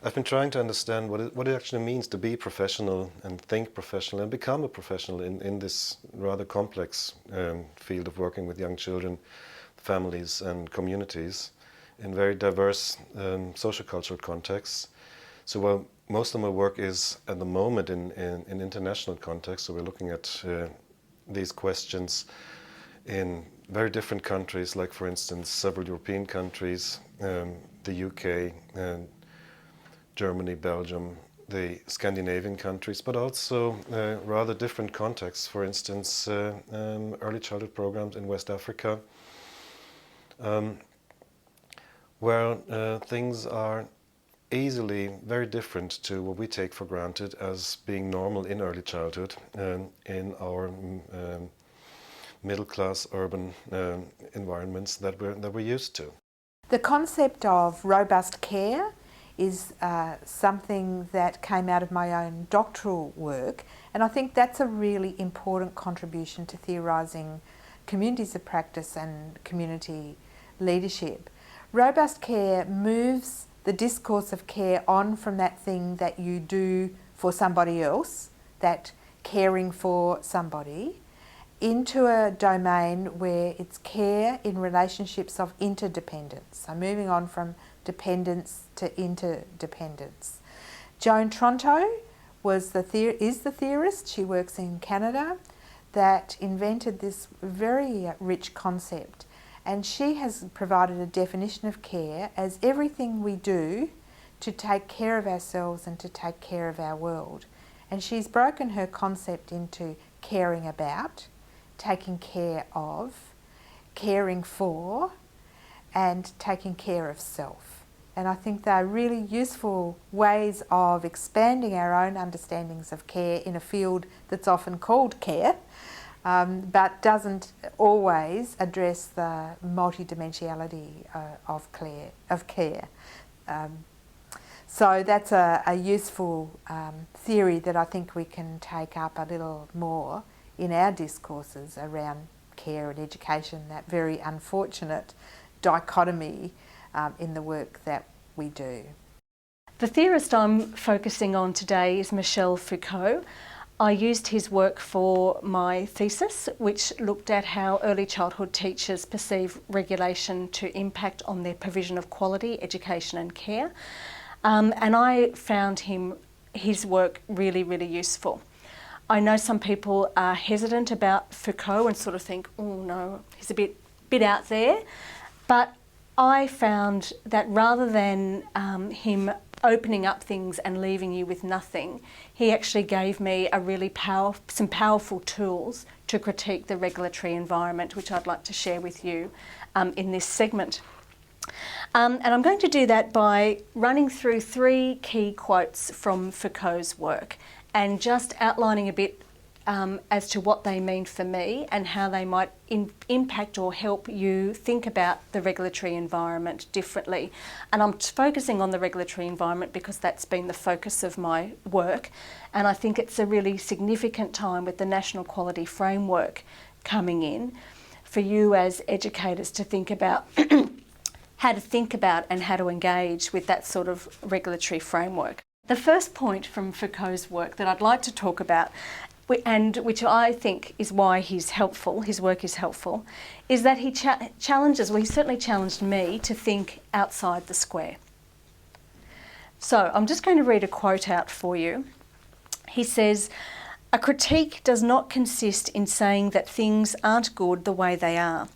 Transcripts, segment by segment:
I've been trying to understand what it actually means to be professional and think professional and become a professional in this rather complex field of working with young children, families and communities in very diverse social-cultural contexts. So while most of my work is at the moment in international context, so we're looking at these questions in very different countries, like for instance several European countries, the UK, Germany, Belgium, the Scandinavian countries, but also rather different contexts, for instance early childhood programs in West Africa, where things are easily very different to what we take for granted as being normal in early childhood in our middle-class urban environments that we're used to. The concept of robust care is something that came out of my own doctoral work, and I think that's a really important contribution to theorising communities of practice and community leadership. Robust care moves the discourse of care on from that thing that you do for somebody else, that caring for somebody, into a domain where it's care in relationships of interdependence. So moving on from dependence to interdependence. Joan Tronto is the theorist, she works in Canada, that invented this very rich concept. And she has provided a definition of care as everything we do to take care of ourselves and to take care of our world. And she's broken her concept into caring about, taking care of, caring for, and taking care of self. And I think they're really useful ways of expanding our own understandings of care in a field that's often called care, but doesn't always address the multidimensionality of care. So that's a useful theory that I think we can take up a little more in our discourses around care and education, that very unfortunate dichotomy in the work that we do. The theorist I'm focusing on today is Michel Foucault. I used his work for my thesis, which looked at how early childhood teachers perceive regulation to impact on their provision of quality education and care. And I found his work really, really useful. I know some people are hesitant about Foucault and sort of think, oh no, he's a bit out there. But I found that rather than him opening up things and leaving you with nothing, he actually gave me some powerful tools to critique the regulatory environment, which I'd like to share with you in this segment. And I'm going to do that by running through 3 key quotes from Foucault's work and just outlining a bit as to what they mean for me and how they might impact or help you think about the regulatory environment differently. And I'm focusing on the regulatory environment because that's been the focus of my work, and I think it's a really significant time with the National Quality Framework coming in for you as educators to think about how to think about and how to engage with that sort of regulatory framework. The first point from Foucault's work that I'd like to talk about, and which I think is why his work is helpful, is that he he certainly challenged me to think outside the square. So I'm just going to read a quote out for you. He says, "A critique does not consist in saying that things aren't good the way they are.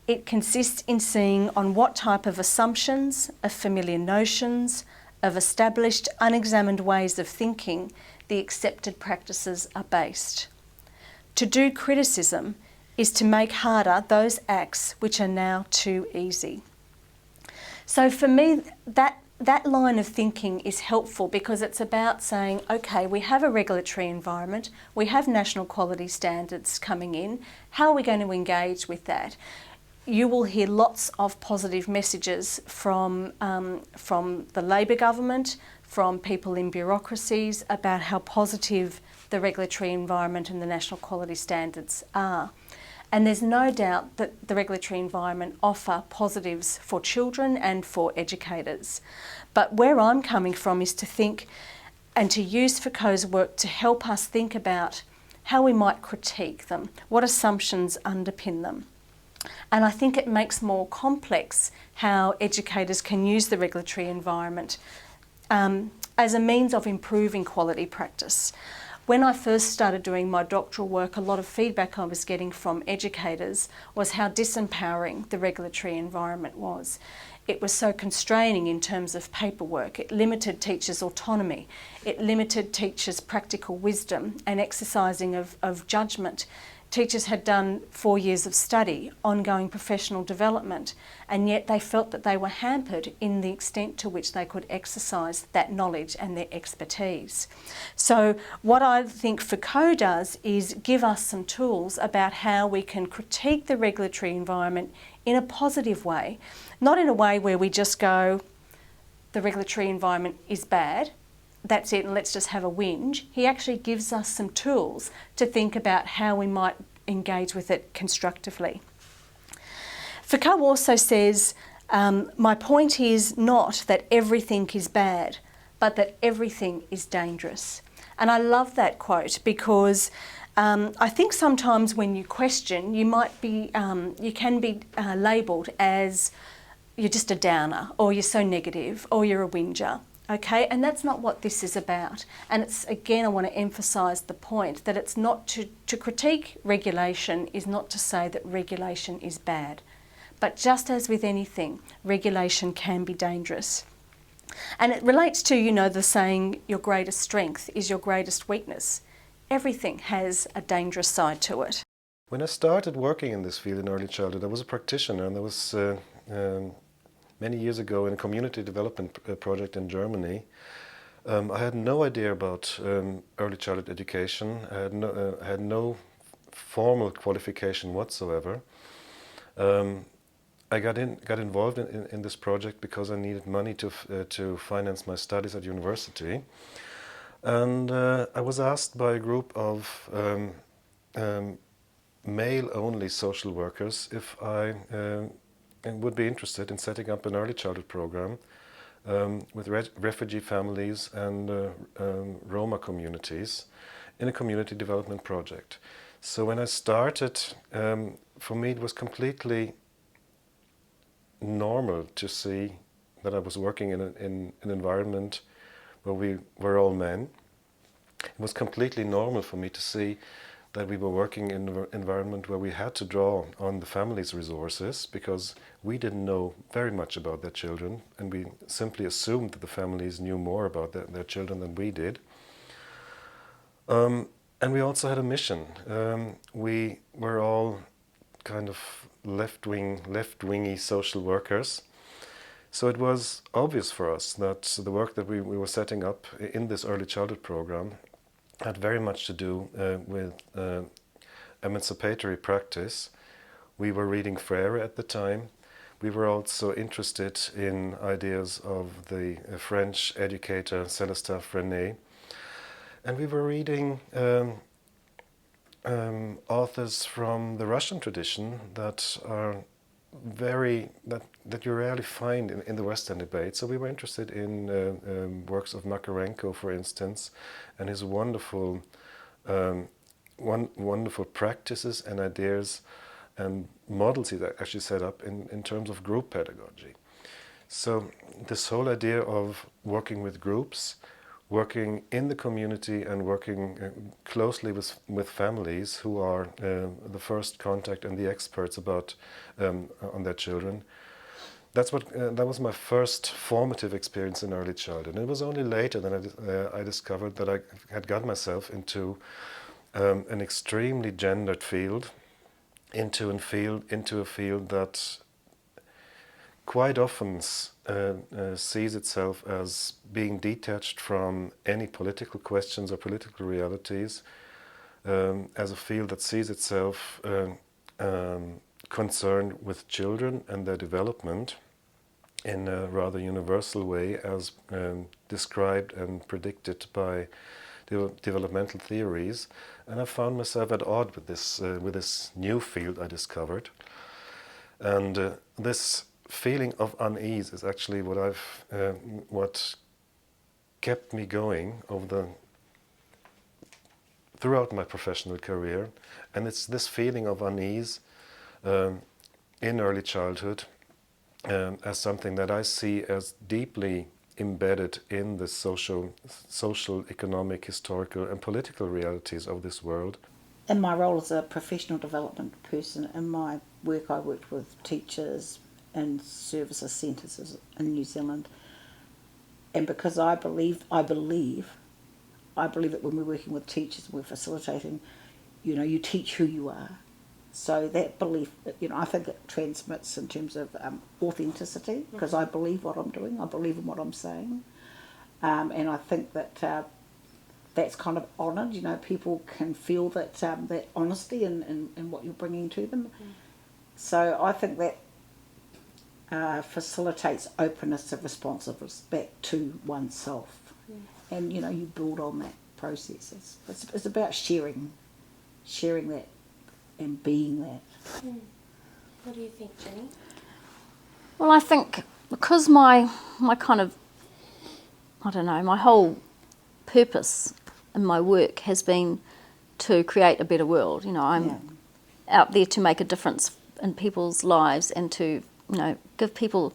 It consists in seeing on what type of assumptions, of familiar notions, of established, unexamined ways of thinking the accepted practices are based. To do criticism is to make harder those acts which are now too easy." So for me, that line of thinking is helpful because it's about saying, okay, we have a regulatory environment, we have national quality standards coming in, how are we going to engage with that? You will hear lots of positive messages from the Labor government, from people in bureaucracies about how positive the regulatory environment and the national quality standards are. And there's no doubt that the regulatory environment offer positives for children and for educators. But where I'm coming from is to think and to use Foucault's work to help us think about how we might critique them, what assumptions underpin them. And I think it makes more complex how educators can use the regulatory environment as a means of improving quality practice. When I first started doing my doctoral work, a lot of feedback I was getting from educators was how disempowering the regulatory environment was. It was so constraining in terms of paperwork. It limited teachers' autonomy. It limited teachers' practical wisdom and exercising of judgment. Teachers had done 4 years of study, ongoing professional development, and yet they felt that they were hampered in the extent to which they could exercise that knowledge and their expertise. So what I think Foucault does is give us some tools about how we can critique the regulatory environment in a positive way, not in a way where we just go, the regulatory environment is bad, that's it and let's just have a whinge. He actually gives us some tools to think about how we might engage with it constructively. Foucault also says, my point is not that everything is bad, but that everything is dangerous. And I love that quote because I think sometimes when you question, you can be labelled as you're just a downer, or you're so negative, or you're a whinger. Okay, and that's not what this is about. And it's, again, I want to emphasise the point that it's not to critique regulation is not to say that regulation is bad. But just as with anything, regulation can be dangerous. And it relates to, the saying, your greatest strength is your greatest weakness. Everything has a dangerous side to it. When I started working in this field in early childhood, I was a practitioner, and there was many years ago in a community development project in Germany. I had no idea about early childhood education. I had no formal qualification whatsoever. I got involved in this project because I needed money to finance my studies at university. And I was asked by a group of male-only social workers if I would be interested in setting up an early childhood program with refugee families and Roma communities in a community development project. So when I started, for me it was completely normal to see that I was working in an environment where we were all men. It was completely normal for me to see that we were working in an environment where we had to draw on the family's resources because we didn't know very much about their children, and we simply assumed that the families knew more about their children than we did. And we also had a mission. We were all kind of left-wingy social workers. So it was obvious for us that the work that we were setting up in this early childhood program had very much to do with emancipatory practice. We were reading Freire at the time. We were also interested in ideas of the French educator Célestin Freinet. And we were reading authors from the Russian tradition that are that you rarely find in the Western debate. So we were interested in works of Makarenko, for instance, and his wonderful practices and ideas and models he actually set up in terms of group pedagogy. So this whole idea of working with groups, working in the community and working closely with families who are the first contact and the experts about on their children. That was my first formative experience in early childhood. And it was only later that I discovered that I had got myself into an extremely gendered field, into a field that quite often sees itself as being detached from any political questions or political realities, as a field that sees itself concerned with children and their development in a rather universal way, as described and predicted by developmental theories, and I found myself at odds with this new field I discovered. And this feeling of unease is actually what kept me going throughout my professional career. And it's this feeling of unease in early childhood as something that I see as deeply embedded in the social, economic, historical and political realities of this world. In my role as a professional development person, in my work I worked with teachers in services centres in New Zealand, and because I believe that when we're working with teachers, we're facilitating, you teach who you are. So that belief, I think it transmits in terms of authenticity, because I believe what I'm doing, I believe in what I'm saying, and I think that that's kind of honoured. People can feel that that honesty in what you're bringing to them. So I think that facilitates openness and responsiveness back to oneself, and you build on that process. It's about sharing that and being that. What do you think, Jenny? Well, I think because my kind of, my whole purpose in my work has been to create a better world. I'm out there to make a difference in people's lives and to, give people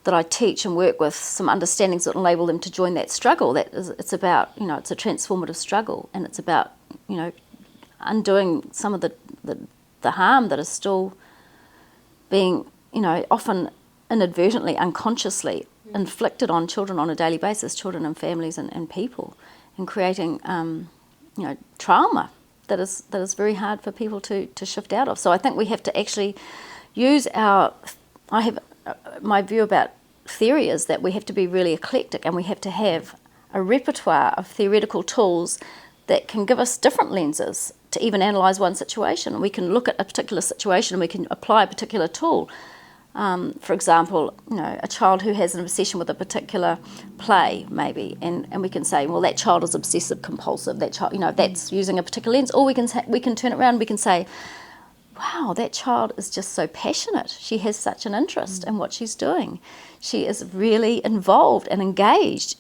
that I teach and work with some understandings that enable them to join that struggle. It's about, it's a transformative struggle, and it's about, undoing some of the harm that is still being, often inadvertently, unconsciously inflicted on children on a daily basis, children and families and people, and creating, trauma that is very hard for people to shift out of. So I think we have to actually use my view about theory is that we have to be really eclectic, and we have to have a repertoire of theoretical tools that can give us different lenses to even analyse one situation. We can look at a particular situation and we can apply a particular tool. For example, a child who has an obsession with a particular play, maybe, and we can say, well, that child is obsessive compulsive. That child, that's using a particular lens. Or we can turn it around and we can say, wow, that child is just so passionate. She has such an interest in what she's doing. She is really involved and engaged.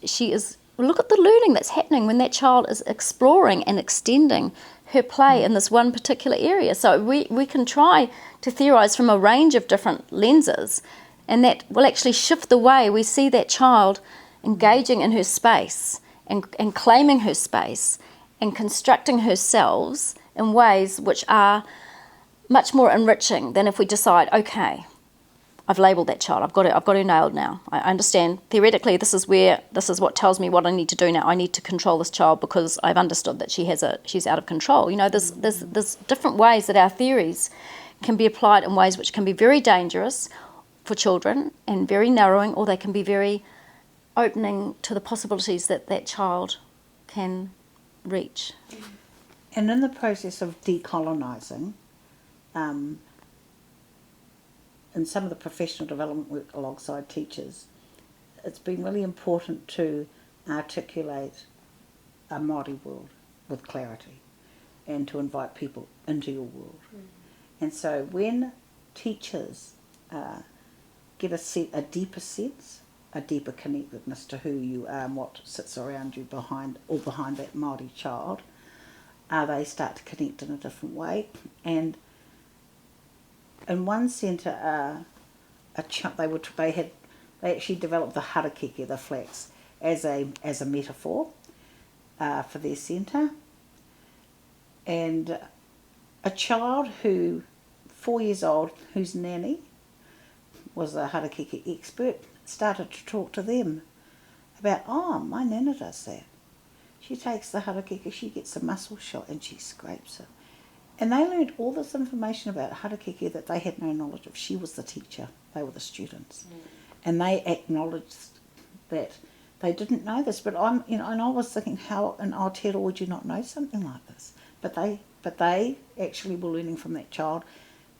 Look at the learning that's happening when that child is exploring and extending her play in this one particular area. So we can try to theorise from a range of different lenses, and that will actually shift the way we see that child engaging in her space and claiming her space and constructing herself in ways which are much more enriching than if we decide, okay, I've labelled that child, I've got her nailed now. I understand theoretically this is what tells me what I need to do now. I need to control this child because I've understood that she's out of control. There's different ways that our theories can be applied in ways which can be very dangerous for children and very narrowing, or they can be very opening to the possibilities that child can reach. And in the process of decolonising, in some of the professional development work alongside teachers, it's been really important to articulate a Māori world with clarity and to invite people into your world. And so when teachers get a deeper sense, a deeper connectedness to who you are and what sits around you behind that Māori child, they start to connect in a different way. And in one centre, they actually developed the harakeke, the flax, as a metaphor for their centre. And a child 4 years old, whose nanny was a harakeke expert, started to talk to them about, oh, my nana does that. She takes the harakeke, she gets a muscle shot and she scrapes it. And they learned all this information about harakeke that they had no knowledge of. She was the teacher, they were the students. And they acknowledged that they didn't know this. But and I was thinking, how in Aotearoa would you not know something like this? But they actually were learning from that child.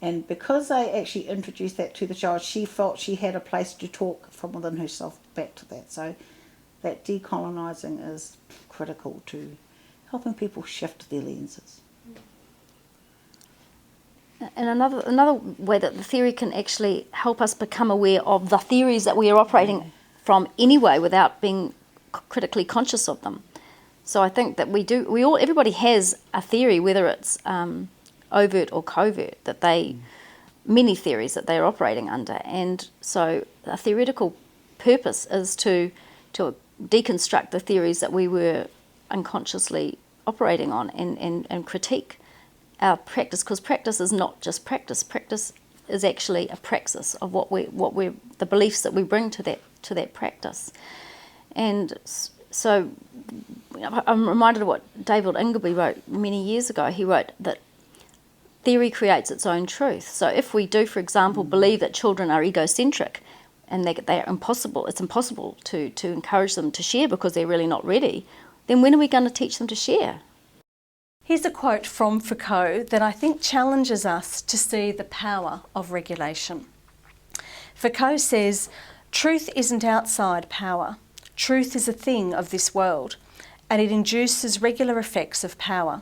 And because they actually introduced that to the child, she felt she had a place to talk from within herself back to that. So that decolonising is critical to helping people shift their lenses. And another way that the theory can actually help us become aware of the theories that we are operating from anyway without being critically conscious of them. So I think that everybody has a theory, whether it's overt or covert, many theories that they are operating under. And so a theoretical purpose is to deconstruct the theories that we were unconsciously operating on and critique our practice, because practice is not just practice. Practice is actually a praxis of the beliefs that we bring to that practice. And so I'm reminded of what David Ingleby wrote many years ago. He wrote that theory creates its own truth. So if we do, for example, believe that children are egocentric and they are impossible, it's impossible to encourage them to share because they're really not ready, then when are we going to teach them to share? Here's a quote from Foucault that I think challenges us to see the power of regulation. Foucault says, "Truth isn't outside power. Truth is a thing of this world, and it induces regular effects of power.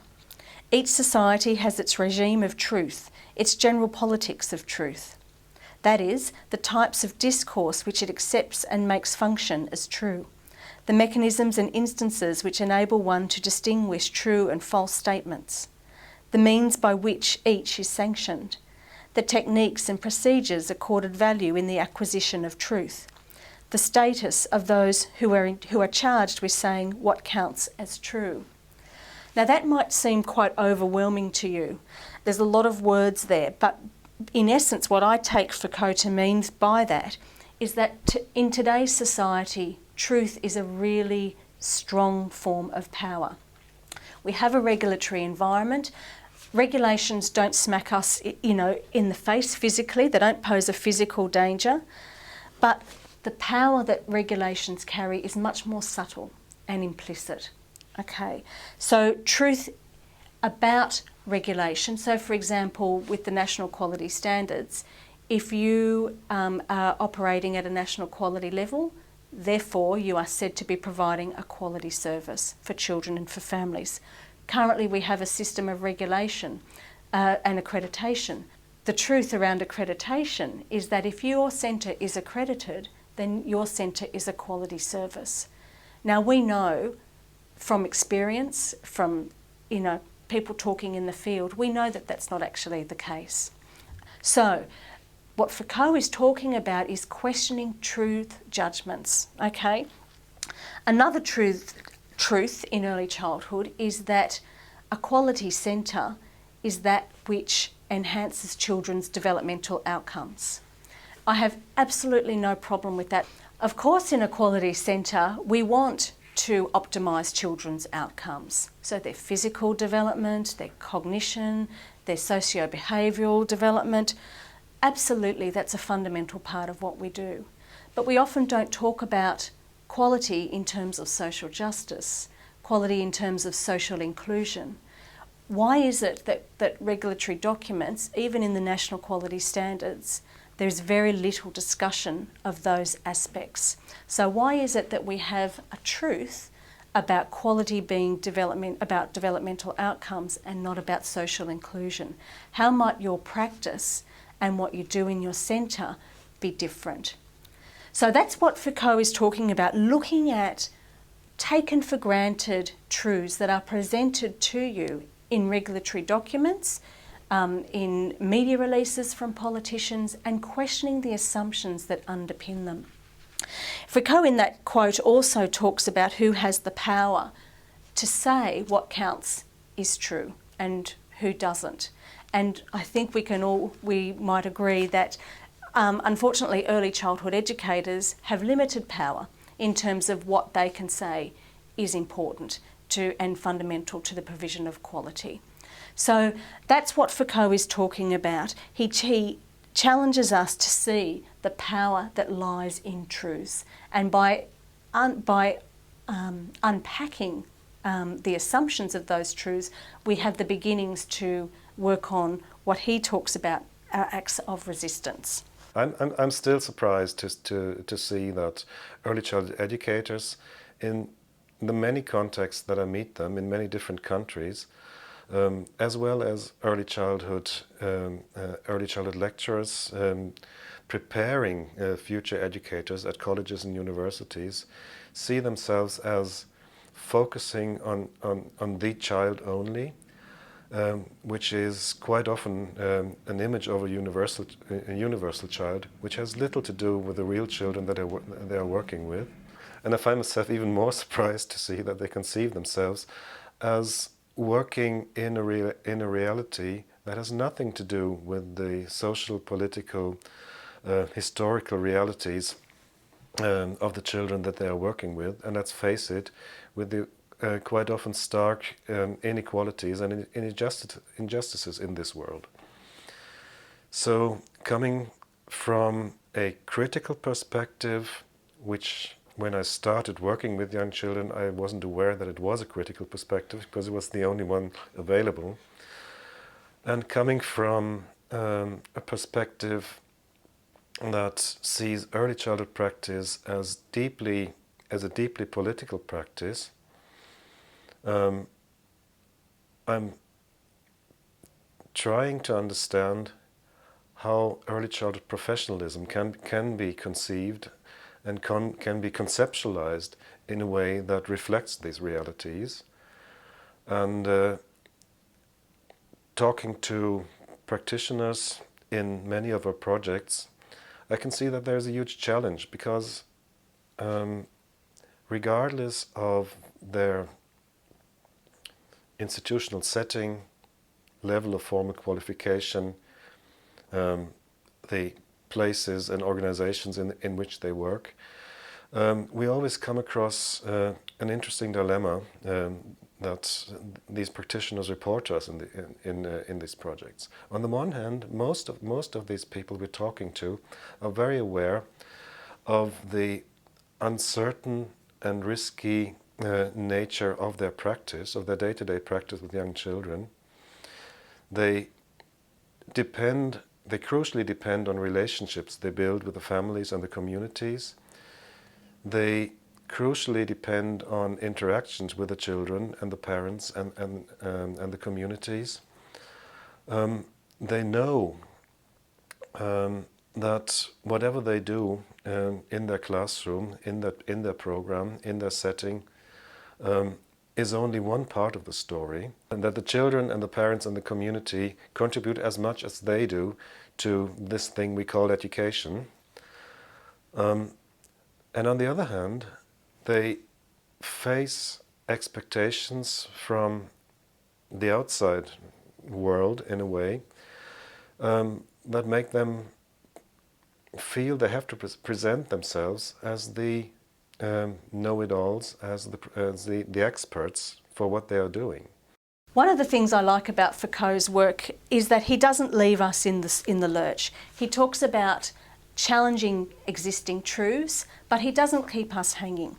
Each society has its regime of truth, its general politics of truth. That is, the types of discourse which it accepts and makes function as true, the mechanisms and instances which enable one to distinguish true and false statements, the means by which each is sanctioned, the techniques and procedures accorded value in the acquisition of truth, the status of those who are charged with saying what counts as true." Now that might seem quite overwhelming to you. There's a lot of words there, but in essence what I take Foucault to mean by that is that in today's society, truth is a really strong form of power. We have a regulatory environment. Regulations don't smack us, in the face physically. They don't pose a physical danger. But the power that regulations carry is much more subtle and implicit. Okay, so truth about regulation. So, for example, with the national quality standards, if you are operating at a national quality level, therefore you are said to be providing a quality service for children and for families. Currently we have a system of regulation and accreditation. The truth around accreditation is that if your centre is accredited, then your centre is a quality service. Now we know from experience, from people talking in the field, we know that that's not actually the case. So what Foucault is talking about is questioning truth judgments, okay? Another truth in early childhood is that a quality centre is that which enhances children's developmental outcomes. I have absolutely no problem with that. Of course, in a quality centre, we want to optimise children's outcomes. So their physical development, their cognition, their socio-behavioural development. Absolutely, that's a fundamental part of what we do. But we often don't talk about quality in terms of social justice, quality in terms of social inclusion. Why is it that regulatory documents, even in the national quality standards, there's very little discussion of those aspects? So why is it that we have a truth about quality being about developmental outcomes and not about social inclusion? How might your practice and what you do in your centre be different? So that's what Foucault is talking about, looking at taken for granted truths that are presented to you in regulatory documents, in media releases from politicians, and questioning the assumptions that underpin them. Foucault in that quote also talks about who has the power to say what counts is true and who doesn't. And I think we might agree that unfortunately early childhood educators have limited power in terms of what they can say is important and fundamental to the provision of quality. So that's what Foucault is talking about. He challenges us to see the power that lies in truths, and by unpacking the assumptions of those truths, we have the beginnings to work on what he talks about, our acts of resistance. I'm still surprised to see that early childhood educators in the many contexts that I meet them in many different countries, as well as early childhood lecturers, preparing future educators at colleges and universities, see themselves as focusing on the child only, which is quite often an image of a universal child, which has little to do with the real children that they are working with. And I find myself even more surprised to see that they conceive themselves as working in a reality that has nothing to do with the social, political, historical realities of the children that they are working with. And let's face it, with the quite often stark inequalities and injustices in this world. So coming from a critical perspective, which when I started working with young children, I wasn't aware that it was a critical perspective because it was the only one available. And coming from a perspective that sees early childhood practice as a deeply political practice, I'm trying to understand how early childhood professionalism can be conceived and can be conceptualized in a way that reflects these realities. And talking to practitioners in many of our projects, I can see that there's a huge challenge because regardless of their institutional setting, level of formal qualification, the places and organizations in which they work, we always come across an interesting dilemma that these practitioners report to us in these projects. On the one hand, most of these people we're talking to are very aware of the uncertain and risky nature of their practice, of their day-to-day practice with young children. They crucially depend on relationships they build with the families and the communities. They crucially depend on interactions with the children and the parents and the communities. They know that whatever they do in their classroom, in their program, in their setting, is only one part of the story, and that the children and the parents and the community contribute as much as they do to this thing we call education. And on the other hand, they face expectations from the outside world in a way that make them feel they have to present themselves as the know-it-alls, as the experts for what they are doing. One of the things I like about Foucault's work is that he doesn't leave us in the lurch. He talks about challenging existing truths, but he doesn't keep us hanging.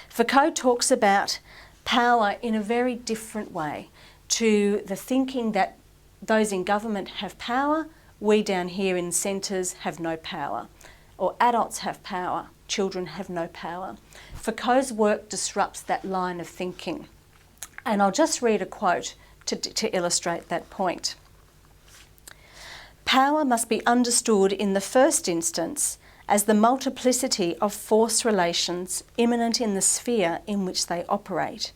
Foucault talks about power in a very different way to the thinking that those in government have power, we down here in centres have no power, or adults have power, children have no power. Foucault's work disrupts that line of thinking. And I'll just read a quote to illustrate that point. Power must be understood in the first instance as the multiplicity of force relations immanent in the sphere in which they operate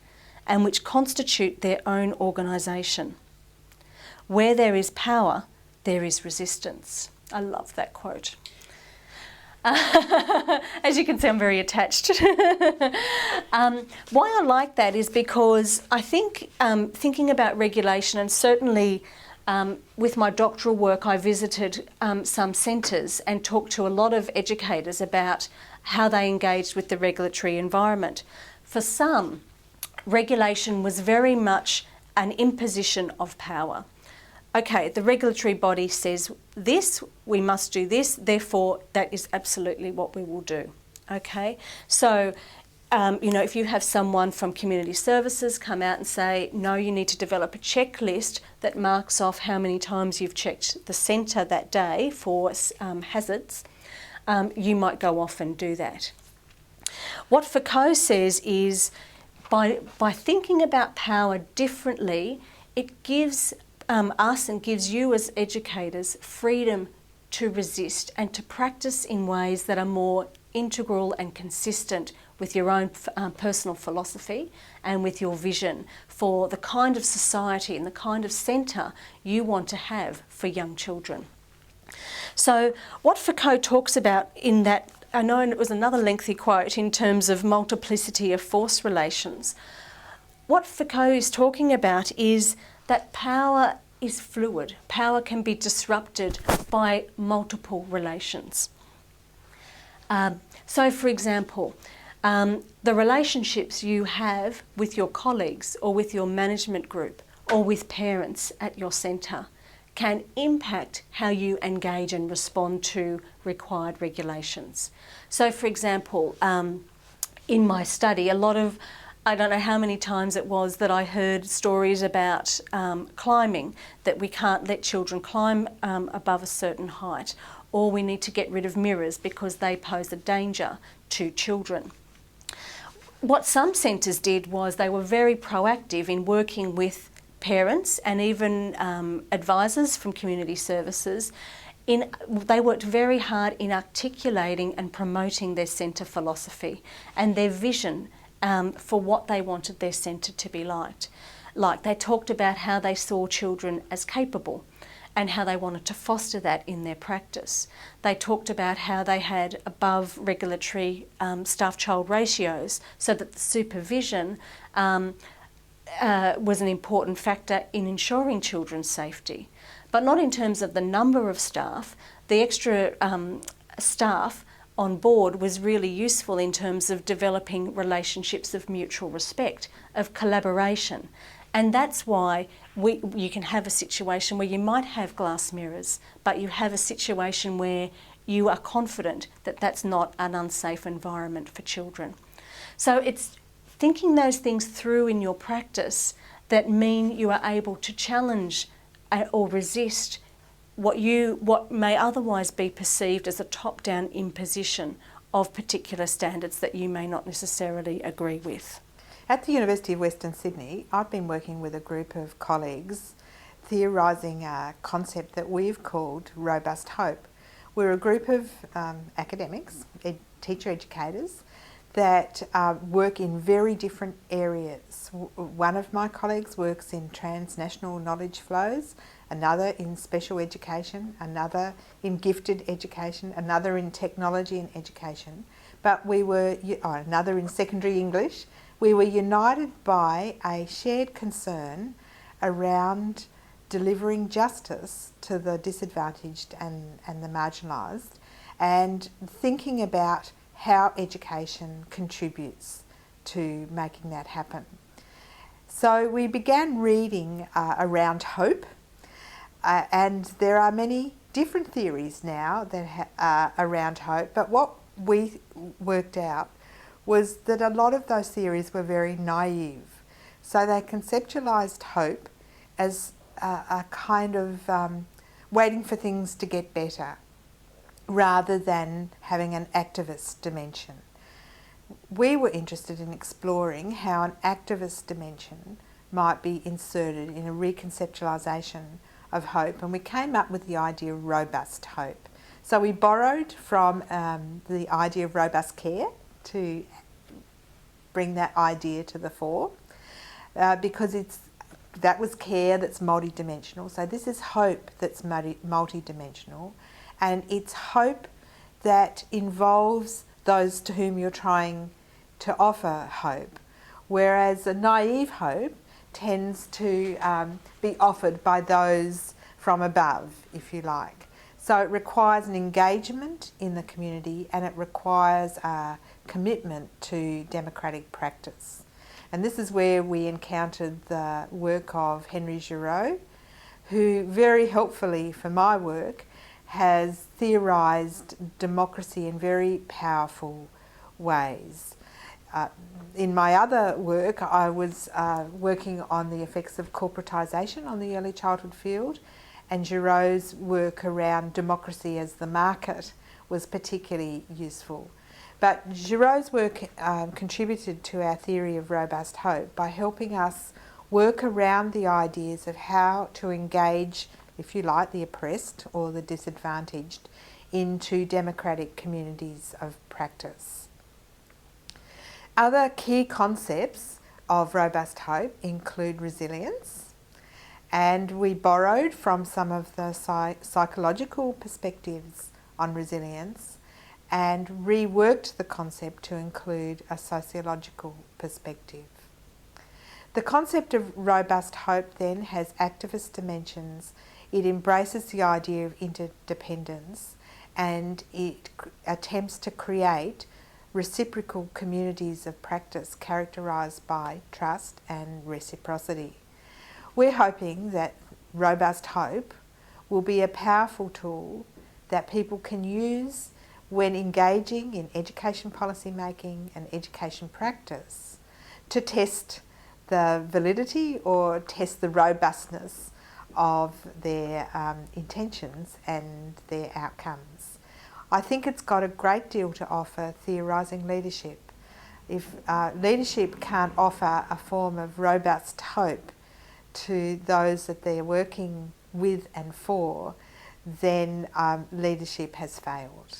and which constitute their own organisation. Where there is power, there is resistance. I love that quote. As you can see, I'm very attached. Why I like that is because I think thinking about regulation, and certainly with my doctoral work, I visited some centres and talked to a lot of educators about how they engaged with the regulatory environment. For some, regulation was very much an imposition of power. Okay, the regulatory body says this, we must do this, therefore that is absolutely what we will do. Okay, so if you have someone from community services come out and say, no, you need to develop a checklist that marks off how many times you've checked the centre that day for hazards, you might go off and do that. What Foucault says is by thinking about power differently, it gives us and gives you as educators freedom to resist and to practice in ways that are more integral and consistent with your own personal philosophy and with your vision for the kind of society and the kind of centre you want to have for young children. So what Foucault talks about in that, I know it was another lengthy quote in terms of multiplicity of force relations. What Foucault is talking about is that power is fluid. Power can be disrupted by multiple relations. So, for example, the relationships you have with your colleagues or with your management group or with parents at your centre can impact how you engage and respond to required regulations. So, for example, in my study, I don't know how many times it was that I heard stories about climbing, that we can't let children climb above a certain height, or we need to get rid of mirrors because they pose a danger to children. What some centres did was they were very proactive in working with parents and even advisors from community services. They worked very hard in articulating and promoting their centre philosophy and their vision for what they wanted their centre to be like. They talked about how they saw children as capable and how they wanted to foster that in their practice. They talked about how they had above regulatory staff-child ratios so that the supervision was an important factor in ensuring children's safety, but not in terms of the number of staff. The extra staff on board was really useful in terms of developing relationships of mutual respect, of collaboration. And that's why you can have a situation where you might have glass mirrors, but you have a situation where you are confident that that's not an unsafe environment for children. So it's thinking those things through in your practice that mean you are able to challenge or resist what may otherwise be perceived as a top-down imposition of particular standards that you may not necessarily agree with. At the University of Western Sydney, I've been working with a group of colleagues theorising a concept that we've called robust hope. We're a group of academics, teacher educators, that work in very different areas. One of my colleagues works in transnational knowledge flows, another in special education, another in gifted education, another in technology and education, but another in secondary English. We were united by a shared concern around delivering justice to the disadvantaged and the marginalised, and thinking about how education contributes to making that happen. So we began reading around hope, and there are many different theories now that are around hope, but what we worked out was that a lot of those theories were very naive. So they conceptualised hope as a kind of waiting for things to get better, rather than having an activist dimension. We were interested in exploring how an activist dimension might be inserted in a reconceptualisation of hope, and we came up with the idea of robust hope. So we borrowed from the idea of robust care to bring that idea to the fore, because that was care that's multidimensional. So this is hope that's multidimensional, and it's hope that involves those to whom you're trying to offer hope, whereas a naive hope tends to be offered by those from above, if you like. So it requires an engagement in the community, and it requires a commitment to democratic practice. And this is where we encountered the work of Henry Giraud, who very helpfully for my work has theorised democracy in very powerful ways. In my other work, I was working on the effects of corporatisation on the early childhood field, and Giraud's work around democracy as the market was particularly useful. But Giraud's work contributed to our theory of robust hope by helping us work around the ideas of how to engage, if you like, the oppressed or the disadvantaged into democratic communities of practice. Other key concepts of robust hope include resilience, and we borrowed from some of the psychological perspectives on resilience and reworked the concept to include a sociological perspective. The concept of robust hope then has activist dimensions. It embraces the idea of interdependence, and it attempts to create reciprocal communities of practice characterised by trust and reciprocity. We're hoping that robust hope will be a powerful tool that people can use when engaging in education policy making and education practice to test the validity or test the robustness of their intentions and their outcomes. I think it's got a great deal to offer theorising leadership. If leadership can't offer a form of robust hope to those that they're working with and for, then leadership has failed.